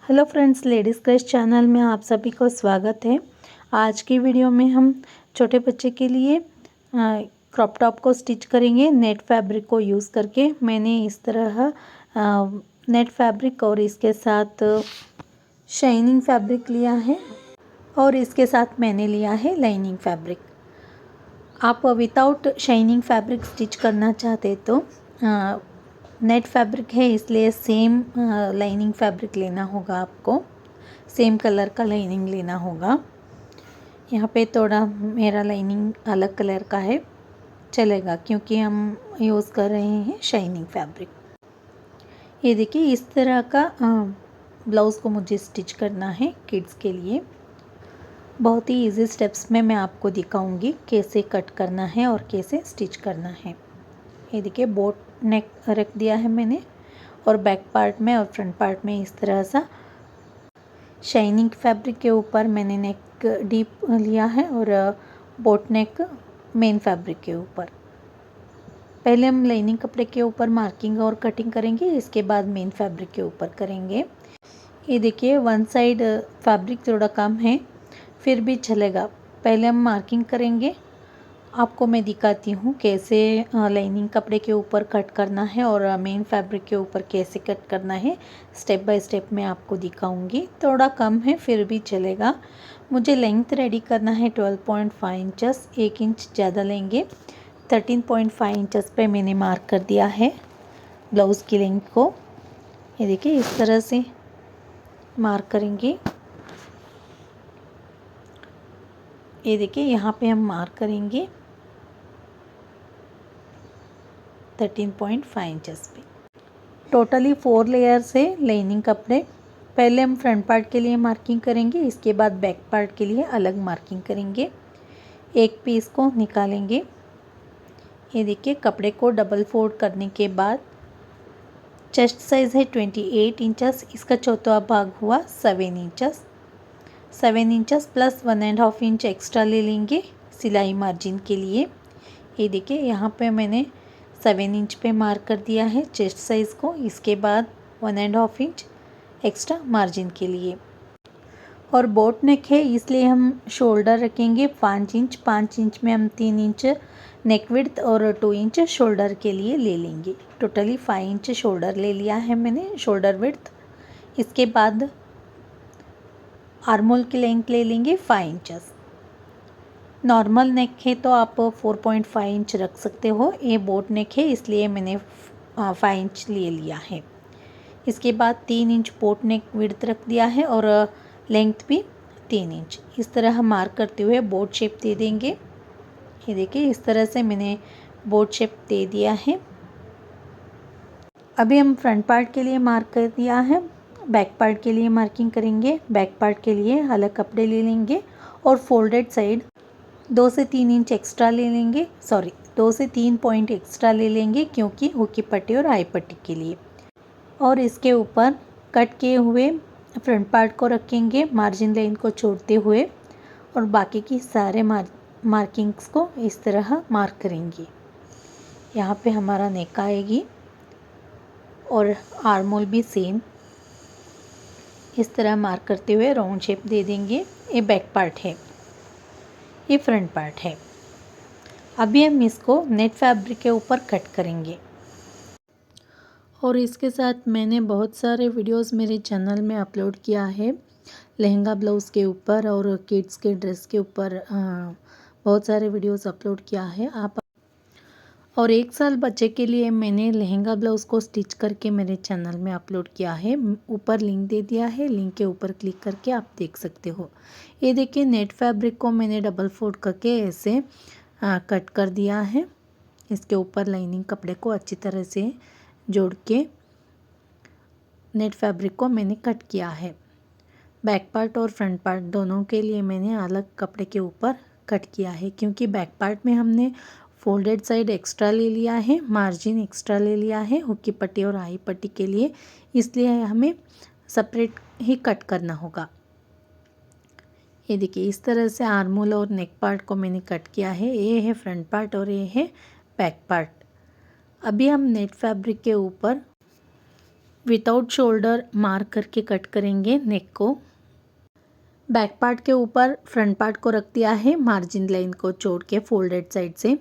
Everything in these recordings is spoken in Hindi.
Hello friends, ladies crash channel में आप सभी को स्वागत है। आज की वीडियो में हम छोटे बच्चे के लिए क्रॉप टॉप को स्टिच करेंगे नेट फैब्रिक को यूज़ करके। मैंने इस तरह नेट फैब्रिक और इसके साथ शाइनिंग फैब्रिक लिया है और इसके साथ मैंने लिया है लाइनिंग फैब्रिक। आप विदाउट शाइनिंग फैब्रिक स्टिच करना चाहते तो नेट फैब्रिक है इसलिए सेम लाइनिंग फैब्रिक लेना होगा, आपको सेम कलर का लाइनिंग लेना होगा। यहाँ पे थोड़ा मेरा लाइनिंग अलग कलर का है, चलेगा क्योंकि हम यूज़ कर रहे हैं शाइनिंग फैब्रिक। ये देखिए, इस तरह का ब्लाउज़ को मुझे स्टिच करना है किड्स के लिए। बहुत ही इजी स्टेप्स में मैं आपको दिखाऊंगी कैसे कट करना है और कैसे स्टिच करना है। ये देखिए, बोट नेक रख दिया है मैंने और बैक पार्ट में और फ्रंट पार्ट में इस तरह सा शाइनिंग फैब्रिक के ऊपर मैंने नेक डीप लिया है और बोट नेक मेन फैब्रिक के ऊपर। पहले हम लाइनिंग कपड़े के ऊपर मार्किंग और कटिंग करेंगे, इसके बाद मेन फैब्रिक के ऊपर करेंगे। ये देखिए, वन साइड फैब्रिक थोड़ा कम है, फिर भी चलेगा। पहले हम मार्किंग करेंगे, आपको मैं दिखाती हूँ कैसे लाइनिंग कपड़े के ऊपर कट करना है और मेन फैब्रिक के ऊपर कैसे कट करना है। स्टेप बाय स्टेप मैं आपको दिखाऊंगी। थोड़ा कम है फिर भी चलेगा। मुझे लेंथ रेडी करना है 12.5 इंचेस, 1 इंच ज़्यादा लेंगे। 13.5 इंचेस पे मैंने मार्क कर दिया है ब्लाउज़ की लेंथ को। ये देखिए, इस तरह से मार्क करेंगे। ये देखिए, यहाँ पे हम मार्क करेंगे 13.5 इंचेस पे। टोटली 4 लेयर्स है लाइनिंग कपड़े। पहले हम फ्रंट पार्ट के लिए मार्किंग करेंगे, इसके बाद बैक पार्ट के लिए अलग मार्किंग करेंगे। एक पीस को निकालेंगे। ये देखिए, कपड़े को डबल फोल्ड करने के बाद चेस्ट साइज़ है 28 इंचेस, इसका चौथा भाग हुआ 7 inches. 7 inches plus 1.5 inch extra ले लेंगे सिलाई मार्जिन के लिए। ये देखिए, यहाँ पे मैंने 7 इंच पे मार्क कर दिया है चेस्ट साइज़ को, इसके बाद 1.5 इंच एक्स्ट्रा मार्जिन के लिए। और बोट नेक है इसलिए हम शोल्डर रखेंगे 5 इंच। 5 इंच में हम 3 इंच नेक विड्थ और 2 इंच शोल्डर के लिए ले लेंगे। टोटली 5 इंच शोल्डर ले लिया है मैंने, शोल्डर विड्थ। इसके बाद आर्मोल की लेंथ ले लेंगे 5 इंचेस। नॉर्मल नेक है तो आप 4.5 इंच रख सकते हो। ये बोट नेक है इसलिए मैंने 5 इंच ले लिया है। इसके बाद 3 इंच बोट नेक विड्थ रख दिया है और लेंथ भी 3 इंच। इस तरह मार्क करते हुए बोट शेप दे देंगे। ये देखिए, इस तरह से मैंने बोट शेप दे दिया है। अभी हम फ्रंट पार्ट के लिए मार्क कर दिया है, बैक पार्ट के लिए मार्किंग करेंगे। बैक पार्ट के लिए अलग कपड़े ले लेंगे और फोल्डेड साइड 2 से 3 इंच एक्स्ट्रा ले लेंगे, 2 से 3 पॉइंट एक्स्ट्रा ले लेंगे क्योंकि हुक की पट्टी और आई पट्टी के लिए। और इसके ऊपर कट किए हुए फ्रंट पार्ट को रखेंगे मार्जिन लाइन को छोड़ते हुए और बाकी की सारे मार्किंग्स को इस तरह मार्क करेंगे। यहाँ पे हमारा नेक आएगी और आर्मोल भी सेम इस तरह मार्क करते हुए राउंड शेप दे देंगे। ये बैक पार्ट है, ये फ्रंट पार्ट है। अभी हम इसको नेट फैब्रिक के ऊपर कट करेंगे। और इसके साथ मैंने बहुत सारे वीडियोस मेरे चैनल में अपलोड किया है लहंगा ब्लाउज़ के ऊपर और किड्स के ड्रेस के ऊपर बहुत सारे वीडियोस अपलोड किया है आप। और 1 साल बच्चे के लिए मैंने लहंगा ब्लाउज़ को स्टिच करके मेरे चैनल में अपलोड किया है। ऊपर लिंक दे दिया है, लिंक के ऊपर क्लिक करके आप देख सकते हो। ये देखिए, नेट फैब्रिक को मैंने डबल फोल्ड करके ऐसे कट कर दिया है। इसके ऊपर लाइनिंग कपड़े को अच्छी तरह से जोड़ के नेट फैब्रिक को मैंने कट किया है। बैक पार्ट और फ्रंट पार्ट दोनों के लिए मैंने अलग कपड़े के ऊपर कट किया है क्योंकि बैक पार्ट में हमने फोल्डेड साइड एक्स्ट्रा ले लिया है, मार्जिन एक्स्ट्रा ले लिया है हुक की पट्टी और आई पट्टी के लिए, इसलिए हमें सेपरेट ही कट करना होगा। ये देखिए, इस तरह से आर्मोल और नेक पार्ट को मैंने कट किया है। ये है फ्रंट पार्ट और ये है बैक पार्ट। अभी हम नेट फैब्रिक के ऊपर विदाउट शोल्डर मार्क करके कट करेंगे नेक को। बैक पार्ट के ऊपर फ्रंट पार्ट को रख दिया है मार्जिन लाइन को छोड़ के फोल्डेड साइड से।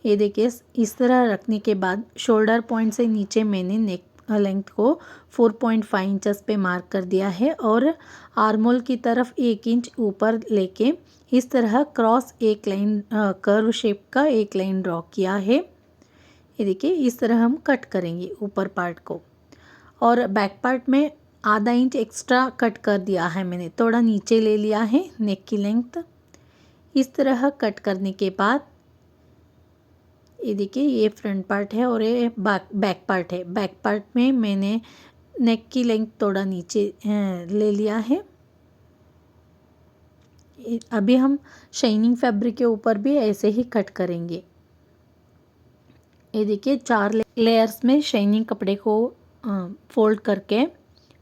ये देखिए इस तरह रखने के बाद शोल्डर पॉइंट से नीचे मैंने नेक लेंथ को 4.5 इंचेस पे मार्क कर दिया है और आर्मोल की तरफ 1 इंच ऊपर लेके इस तरह क्रॉस एक लाइन कर्व शेप का एक लाइन ड्रॉ किया है। ये देखिए इस तरह हम कट करेंगे ऊपर पार्ट को। और बैक पार्ट में आधा इंच एक्स्ट्रा कट कर दिया है मैंने, थोड़ा नीचे ले लिया है नेक की लेंथ। इस तरह कट करने के बाद ये देखिए ये फ्रंट पार्ट है और ये बैक पार्ट है। बैक पार्ट में मैंने नेक की लेंथ थोड़ा नीचे ले लिया है। अभी हम शाइनिंग फैब्रिक के ऊपर भी ऐसे ही कट करेंगे। ये देखिए 4 लेयर्स में शाइनिंग कपड़े को फोल्ड करके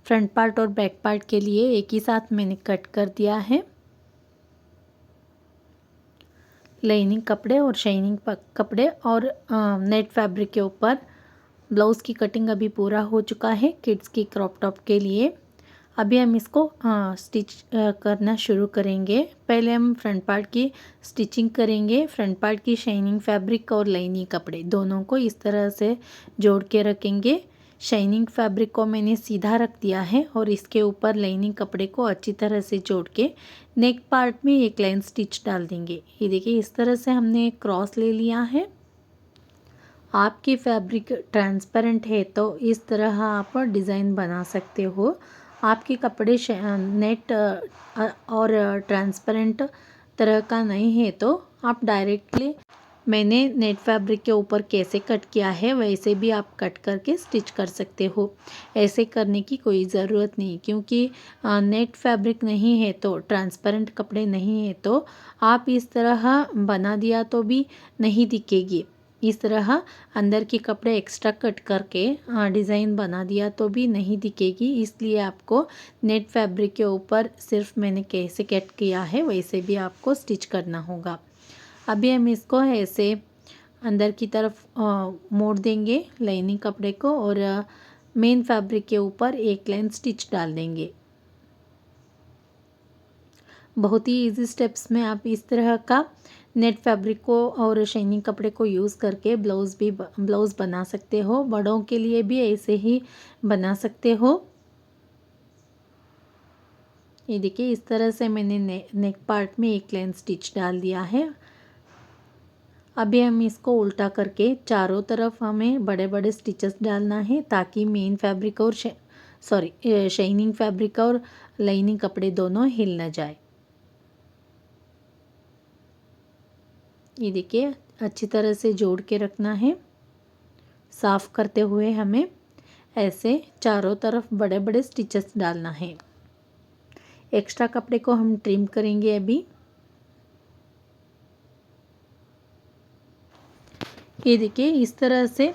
फ्रंट पार्ट और बैक पार्ट के लिए एक ही साथ मैंने कट कर दिया है। लाइनिंग कपड़े और शाइनिंग कपड़े और नेट फैब्रिक के ऊपर ब्लाउज़ की कटिंग अभी पूरा हो चुका है किड्स की क्रॉप टॉप के लिए। अभी हम इसको स्टिच करना शुरू करेंगे। पहले हम फ्रंट पार्ट की स्टिचिंग करेंगे। फ्रंट पार्ट की शाइनिंग फैब्रिक और लाइनिंग कपड़े दोनों को इस तरह से जोड़ के रखेंगे। शाइनिंग फैब्रिक को मैंने सीधा रख दिया है और इसके ऊपर लाइनिंग कपड़े को अच्छी तरह से जोड़ के नेक पार्ट में एक लाइन स्टिच डाल देंगे। ये देखिए इस तरह से हमने एक क्रॉस ले लिया है। आपकी फैब्रिक ट्रांसपेरेंट है तो इस तरह आप डिज़ाइन बना सकते हो। आपके कपड़े नेट और ट्रांसपेरेंट तरह का नहीं है तो आप डायरेक्टली मैंने नेट फैब्रिक के ऊपर कैसे कट किया है वैसे भी आप कट करके स्टिच कर सकते हो। ऐसे करने की कोई ज़रूरत नहीं, क्योंकि नेट फैब्रिक नहीं है तो ट्रांसपेरेंट कपड़े नहीं है तो आप इस तरह बना दिया तो भी नहीं दिखेगी। इस तरह अंदर के कपड़े एक्स्ट्रा कट करके डिज़ाइन बना दिया तो भी नहीं दिखेगी। इसलिए आपको नेट फैब्रिक के ऊपर सिर्फ मैंने कैसे कट किया है वैसे भी आपको स्टिच करना होगा। अभी हम इसको ऐसे अंदर की तरफ मोड़ देंगे लाइनिंग कपड़े को और मेन फैब्रिक के ऊपर एक लाइन स्टिच डाल देंगे। बहुत ही इजी स्टेप्स में आप इस तरह का नेट फैब्रिक को और शाइनिंग कपड़े को यूज़ करके ब्लाउज़ बना सकते हो। बड़ों के लिए भी ऐसे ही बना सकते हो। ये देखिए इस तरह से मैंने नेक पार्ट में एक लाइन स्टिच डाल दिया है। अभी हम इसको उल्टा करके चारों तरफ हमें बड़े बड़े स्टिचेस डालना है ताकि मेन फैब्रिक और शाइनिंग फैब्रिक और लाइनिंग कपड़े दोनों हिल न जाए। ये देखिए अच्छी तरह से जोड़ के रखना है। साफ़ करते हुए हमें ऐसे चारों तरफ बड़े बड़े स्टिचेस डालना है। एक्स्ट्रा कपड़े को हम ट्रिम करेंगे अभी। ये देखिए इस तरह से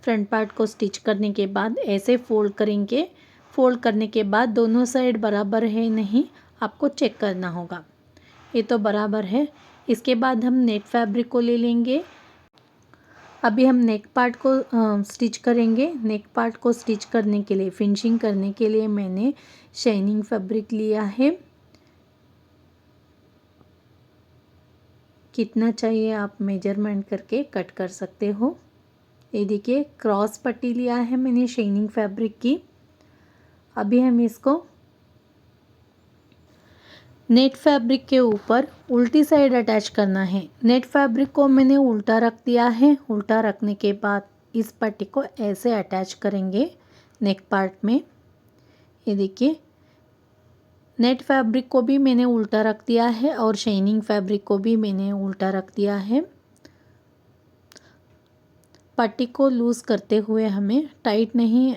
फ्रंट पार्ट को स्टिच करने के बाद ऐसे फोल्ड करेंगे। फोल्ड करने के बाद दोनों साइड बराबर है नहीं आपको चेक करना होगा। ये तो बराबर है। इसके बाद हम नेट फैब्रिक को ले लेंगे। अभी हम नेक पार्ट को स्टिच करेंगे। नेक पार्ट को स्टिच करने के लिए फिनिशिंग करने के लिए मैंने शाइनिंग फैब्रिक लिया है। कितना चाहिए आप मेजरमेंट करके कट कर सकते हो। ये देखिए क्रॉस पट्टी लिया है मैंने शाइनिंग फैब्रिक की। अभी हम इसको नेट फैब्रिक के ऊपर उल्टी साइड अटैच करना है। नेट फैब्रिक को मैंने उल्टा रख दिया है। उल्टा रखने के बाद इस पट्टी को ऐसे अटैच करेंगे नेक पार्ट में। ये देखिए नेट फैब्रिक को भी मैंने उल्टा रख दिया है और शाइनिंग फैब्रिक को भी मैंने उल्टा रख दिया है। पट्टी को लूज़ करते हुए हमें टाइट नहीं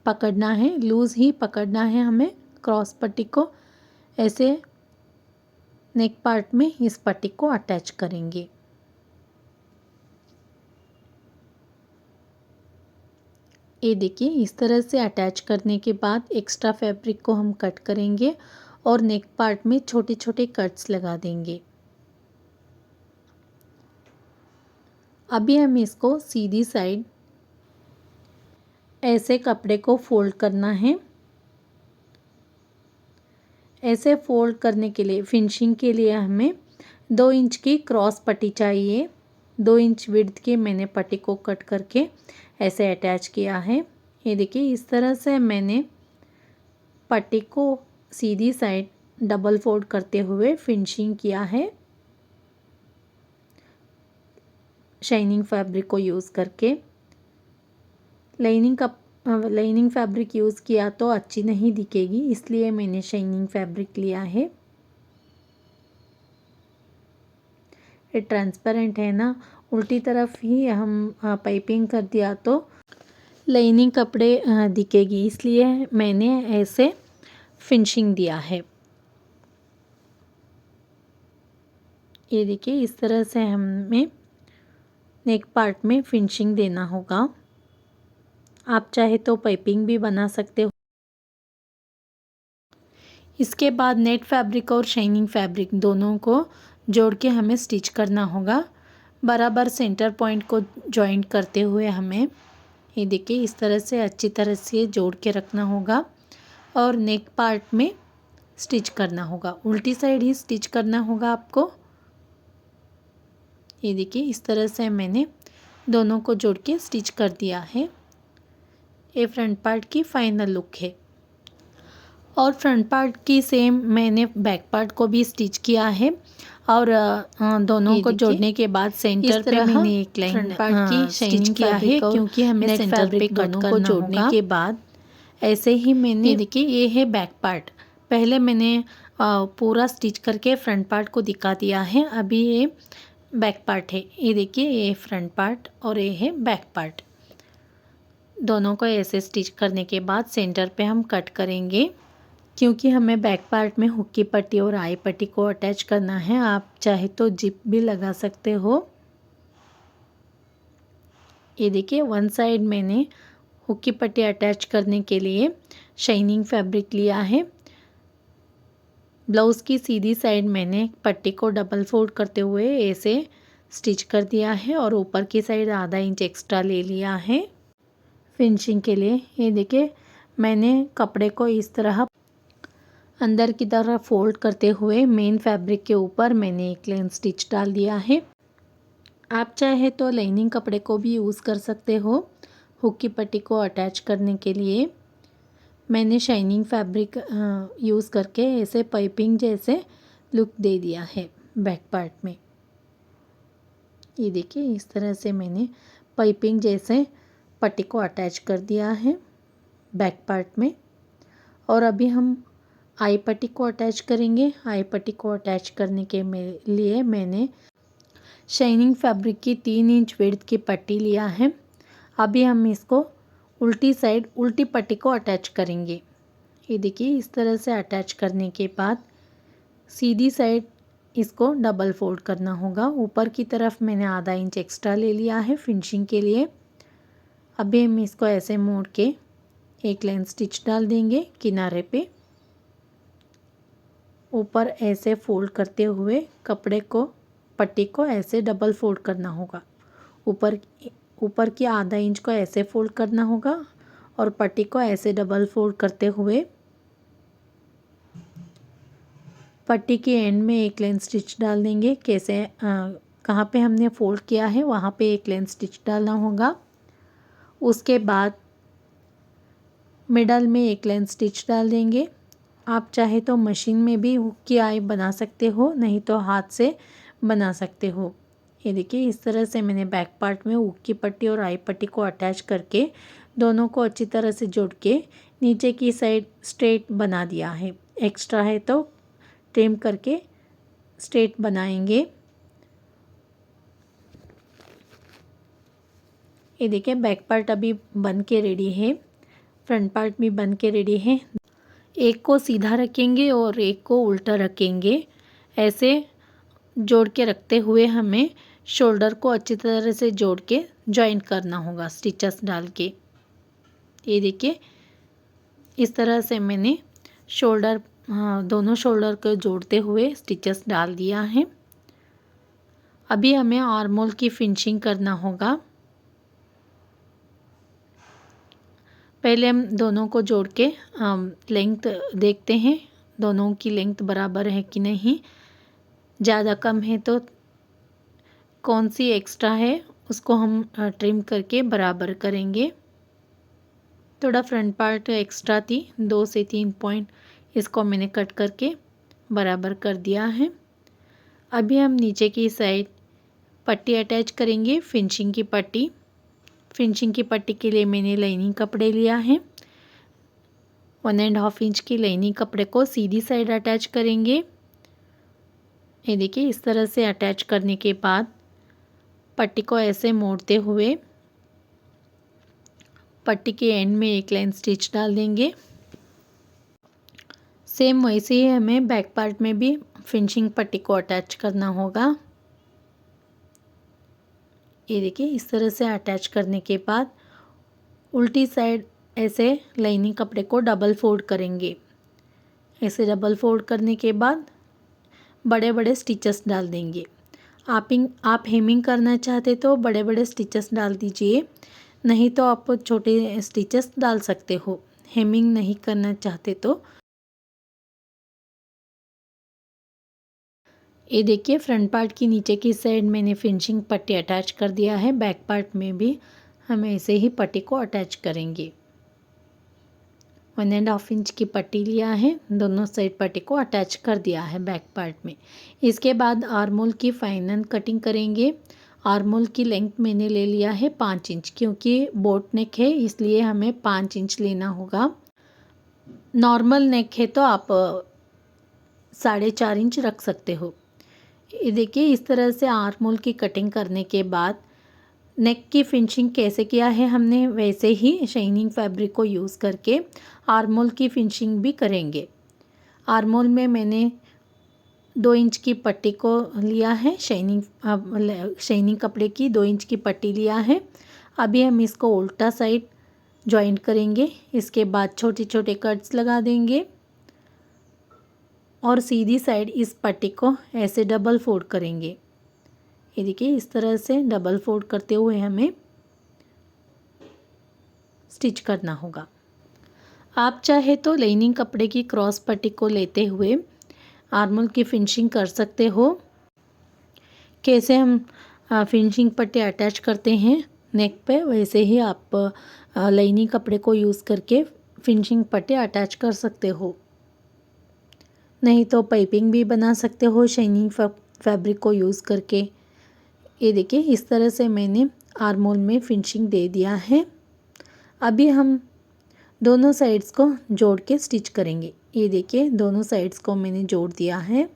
पकड़ना है, लूज़ ही पकड़ना है हमें। क्रॉस पट्टी को ऐसे नेक पार्ट में इस पट्टी को अटैच करेंगे। ये देखिए इस तरह से अटैच करने के बाद एक्स्ट्रा फैब्रिक को हम कट करेंगे और नेक पार्ट में छोटे छोटे कट्स लगा देंगे। अभी हम इसको सीधी साइड ऐसे कपड़े को फोल्ड करना है। ऐसे फोल्ड करने के लिए फिनिशिंग के लिए हमें 2 इंच की क्रॉस पट्टी चाहिए। 2 इंच विड्थ की मैंने पट्टी को कट करके ऐसे अटैच किया है। ये देखिए इस तरह से मैंने पट्टी को सीधी साइड डबल फोल्ड करते हुए फिनिशिंग किया है शाइनिंग फैब्रिक को यूज़ करके। लाइनिंग फैब्रिक यूज़ किया तो अच्छी नहीं दिखेगी, इसलिए मैंने शाइनिंग फैब्रिक लिया है। ये ट्रांसपेरेंट है ना, उल्टी तरफ ही हम पाइपिंग कर दिया तो लाइनिंग कपड़े दिखेगी, इसलिए मैंने ऐसे फिनिशिंग दिया है। ये देखिए इस तरह से हमें नेक पार्ट में फिनिशिंग देना होगा। आप चाहे तो पाइपिंग भी बना सकते हो। इसके बाद नेट फैब्रिक और शाइनिंग फैब्रिक दोनों को जोड़ के हमें स्टिच करना होगा। बराबर सेंटर पॉइंट को जॉइंट करते हुए हमें ये देखिए इस तरह से अच्छी तरह से जोड़ के रखना होगा और नेक पार्ट में स्टिच करना होगा। उल्टी साइड ही स्टिच करना होगा आपको। ये देखिए इस तरह से मैंने दोनों को जोड़ के स्टिच कर दिया है। ये फ्रंट पार्ट की फाइनल लुक है। और फ्रंट पार्ट की सेम मैंने बैक पार्ट को भी स्टिच किया है और दोनों को जोड़ने के बाद सेंटर पे मैंने एक लाइन फ्रंट पार्ट की स्टिच किया है, क्योंकि हमें सेंटर पे दोनों को जोड़ने के बाद ऐसे ही मैंने देखिए ये है बैक पार्ट। पहले मैंने पूरा स्टिच करके फ्रंट पार्ट को दिखा दिया है। अभी ये बैक पार्ट है। ये देखिए ये फ्रंट पार्ट और ये है बैक पार्ट। दोनों को ऐसे स्टिच करने के बाद सेंटर पे हम कट करेंगे, क्योंकि हमें बैक पार्ट में हुक की पट्टी और आई पट्टी को अटैच करना है। आप चाहे तो जिप भी लगा सकते हो। ये देखिए वन साइड मैंने हुक की पट्टी अटैच करने के लिए शाइनिंग फैब्रिक लिया है। ब्लाउज़ की सीधी साइड मैंने पट्टी को डबल फोल्ड करते हुए ऐसे स्टिच कर दिया है और ऊपर की साइड आधा इंच एक्स्ट्रा ले लिया है फिनिशिंग के लिए। ये देखिए मैंने कपड़े को इस तरह अंदर की तरफ फोल्ड करते हुए मेन फैब्रिक के ऊपर मैंने एक लाइन स्टिच डाल दिया है। आप चाहे तो लाइनिंग कपड़े को भी यूज़ कर सकते हो हुक की पट्टी को अटैच करने के लिए। मैंने शाइनिंग फैब्रिक यूज़ करके ऐसे पाइपिंग जैसे लुक दे दिया है बैक पार्ट में। ये देखिए इस तरह से मैंने पाइपिंग जैसे पट्टी को अटैच कर दिया है बैक पार्ट में। और अभी हम आई पट्टी को अटैच करेंगे। आई पट्टी को अटैच करने के लिए मैंने शाइनिंग फैब्रिक की 3 इंच विड्थ की पट्टी लिया है। अभी हम इसको उल्टी साइड उल्टी पट्टी को अटैच करेंगे। ये देखिए इस तरह से अटैच करने के बाद सीधी साइड इसको डबल फोल्ड करना होगा। ऊपर की तरफ मैंने आधा इंच एक्स्ट्रा ले लिया है फिनिशिंग के लिए। अभी हम इसको ऐसे मोड़ के एक लाइन स्टिच डाल देंगे किनारे पे। ऊपर ऐसे फोल्ड करते हुए कपड़े को पट्टी को ऐसे डबल फोल्ड करना होगा। ऊपर की आधा इंच को ऐसे फोल्ड करना होगा और पट्टी को ऐसे डबल फोल्ड करते हुए पट्टी के एंड में एक लाइन स्टिच डाल देंगे। कैसे कहाँ पे हमने फोल्ड किया है वहाँ पे एक लाइन स्टिच डालना होगा। उसके बाद मिडल में एक लाइन स्टिच डाल देंगे। आप चाहे तो मशीन में भी हुक की आई बना सकते हो, नहीं तो हाथ से बना सकते हो। ये देखिए इस तरह से मैंने बैक पार्ट में हुक की पट्टी और आई पट्टी को अटैच करके दोनों को अच्छी तरह से जोड़ के नीचे की साइड स्ट्रेट बना दिया है। एक्स्ट्रा है तो ट्रिम करके स्ट्रेट बनाएंगे। ये देखिए बैक पार्ट अभी बन के रेडी है, फ्रंट पार्ट भी बन के रेडी है। एक को सीधा रखेंगे और एक को उल्टा रखेंगे। ऐसे जोड़ के रखते हुए हमें शोल्डर को अच्छी तरह से जोड़ के जॉइंट करना होगा स्टिचेस डाल के। ये देखिए इस तरह से मैंने शोल्डर दोनों शोल्डर को जोड़ते हुए स्टिचेस डाल दिया है। अभी हमें आर्म होल की फिनिशिंग करना होगा। पहले हम दोनों को जोड़ के लेंथ देखते हैं, दोनों की लेंथ बराबर है कि नहीं। ज़्यादा कम है तो कौन सी एक्स्ट्रा है उसको हम ट्रिम करके बराबर करेंगे। थोड़ा फ्रंट पार्ट एक्स्ट्रा थी, 2 से 3 पॉइंट, इसको मैंने कट करके बराबर कर दिया है। अभी हम नीचे की साइड पट्टी अटैच करेंगे, फिनिशिंग की पट्टी। फिनिशिंग की पट्टी के लिए मैंने लाइनिंग कपड़े लिया है। 1.5 इंच की लाइनिंग कपड़े को सीधी साइड अटैच करेंगे। ये देखिए, इस तरह से अटैच करने के बाद पट्टी को ऐसे मोड़ते हुए पट्टी के एंड में एक लाइन स्टिच डाल देंगे। सेम वैसे ही हमें बैक पार्ट में भी फिनिशिंग पट्टी को अटैच करना होगा। ये देखिए, इस तरह से अटैच करने के बाद उल्टी साइड ऐसे लाइनिंग कपड़े को डबल फोल्ड करेंगे। ऐसे डबल फोल्ड करने के बाद बड़े बड़े स्टिचेस डाल देंगे। आप हेमिंग करना चाहते तो बड़े बड़े स्टिचेस डाल दीजिए, नहीं तो आप छोटे स्टिचेस डाल सकते हो। हेमिंग नहीं करना चाहते तो ये देखिए, फ्रंट पार्ट की नीचे की साइड मैंने फिनिशिंग पट्टी अटैच कर दिया है। बैक पार्ट में भी हम ऐसे ही पट्टी को अटैच करेंगे। 1.5 इंच की पट्टी लिया है, दोनों साइड पट्टी को अटैच कर दिया है बैक पार्ट में। इसके बाद आर्मोल की फाइनल कटिंग करेंगे। आर्मोल की लेंथ मैंने ले लिया है 5 इंच, क्योंकि बोट नेक है इसलिए हमें 5 इंच लेना होगा। नॉर्मल नेक है तो आप 4.5 इंच रख सकते हो। ये देखिए, इस तरह से आर्मोल की कटिंग करने के बाद नेक की फिनिशिंग कैसे किया है हमने, वैसे ही शाइनिंग फैब्रिक को यूज़ करके आर्मोल की फिनिशिंग भी करेंगे। आर्मोल में मैंने 2 इंच की पट्टी को लिया है, शाइनिंग कपड़े की 2 इंच की पट्टी लिया है। अभी हम इसको उल्टा साइड जॉइंट करेंगे। इसके बाद छोटे छोटे कट्स लगा देंगे और सीधी साइड इस पट्टी को ऐसे डबल फोल्ड करेंगे। ये देखिए, इस तरह से डबल फोल्ड करते हुए हमें स्टिच करना होगा। आप चाहे तो लाइनिंग कपड़े की क्रॉस पट्टी को लेते हुए आर्मोल की फिनिशिंग कर सकते हो। कैसे हम फिनिशिंग पट्टी अटैच करते हैं नेक पे, वैसे ही आप लाइनिंग कपड़े को यूज़ करके फिनिशिंग पट्टी अटैच कर सकते हो। नहीं तो पाइपिंग भी बना सकते हो शाइनिंग फैब्रिक को यूज़ करके। ये देखिए, इस तरह से मैंने आर्मोल में फिनिशिंग दे दिया है। अभी हम दोनों साइड्स को जोड़ के स्टिच करेंगे। ये देखिए, दोनों साइड्स को मैंने जोड़ दिया है।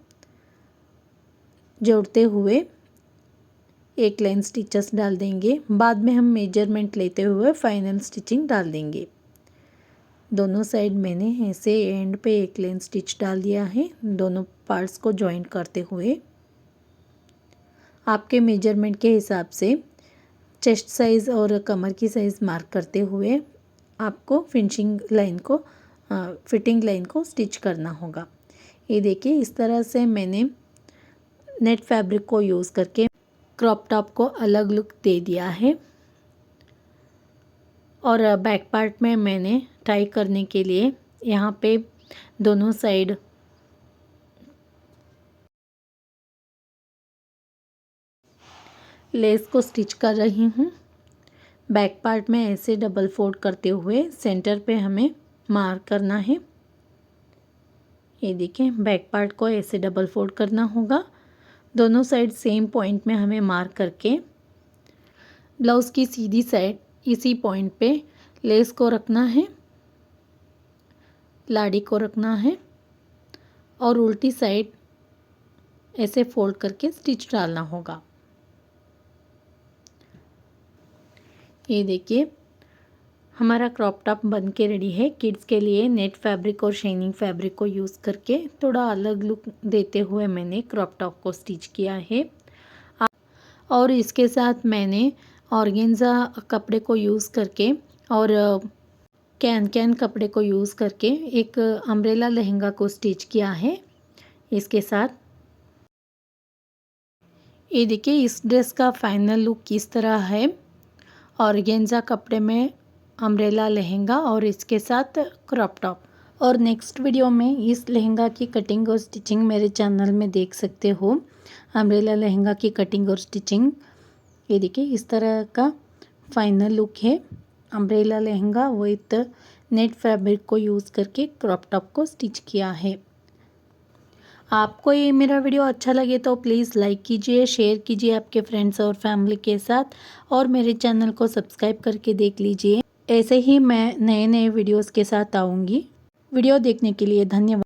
जोड़ते हुए एक लाइन स्टिचेस डाल देंगे। बाद में हम मेजरमेंट लेते हुए फाइनल स्टिचिंग डाल देंगे। दोनों साइड मैंने ऐसे एंड पे एक लाइन स्टिच डाल दिया है, दोनों पार्ट्स को जॉइंट करते हुए। आपके मेजरमेंट के हिसाब से चेस्ट साइज़ और कमर की साइज़ मार्क करते हुए आपको फिनिशिंग लाइन को फिटिंग लाइन को स्टिच करना होगा। ये देखिए, इस तरह से मैंने नेट फैब्रिक को यूज़ करके क्रॉप टॉप को अलग लुक दे दिया है। और बैक पार्ट में मैंने टाई करने के लिए यहाँ पे दोनों साइड लेस को स्टिच कर रही हूँ। बैक पार्ट में ऐसे डबल फोल्ड करते हुए सेंटर पे हमें मार्क करना है। ये देखिए, बैक पार्ट को ऐसे डबल फोल्ड करना होगा। दोनों साइड सेम पॉइंट में हमें मार्क करके ब्लाउज़ की सीधी साइड इसी पॉइंट पे लेस को रखना है, लाड़ी को रखना है और उल्टी साइड ऐसे फोल्ड करके स्टिच डालना होगा। ये देखिए, हमारा क्रॉप टॉप बन के रेडी है। किड्स के लिए नेट फैब्रिक और शाइनिंग फैब्रिक को यूज़ करके थोड़ा अलग लुक देते हुए मैंने क्रॉप टॉप को स्टिच किया है। और इसके साथ मैंने ऑर्गेन्जा कपड़े को यूज़ करके और कैन कपड़े को यूज़ करके एक अम्ब्रेला लहंगा को स्टिच किया है। इसके साथ ये देखिए, इस ड्रेस का फाइनल लुक किस तरह है। ऑर्गेन्जा कपड़े में अम्ब्रेला लहंगा और इसके साथ क्रॉप टॉप। और नेक्स्ट वीडियो में इस लहंगा की कटिंग और स्टिचिंग मेरे चैनल में देख सकते हो। अम्ब्रेला लहंगा की कटिंग और स्टिचिंग ये देखिए इस तरह का फाइनल लुक है। Umbrella lehenga with net fabric को यूज़ करके क्रॉप टॉप को स्टिच किया है। आपको ये मेरा वीडियो अच्छा लगे तो प्लीज़ लाइक कीजिए, शेयर कीजिए आपके फ्रेंड्स और फैमिली के साथ, और मेरे चैनल को सब्सक्राइब करके देख लीजिए। ऐसे ही मैं नए नए वीडियोस के साथ आऊँगी। वीडियो देखने के लिए धन्यवाद।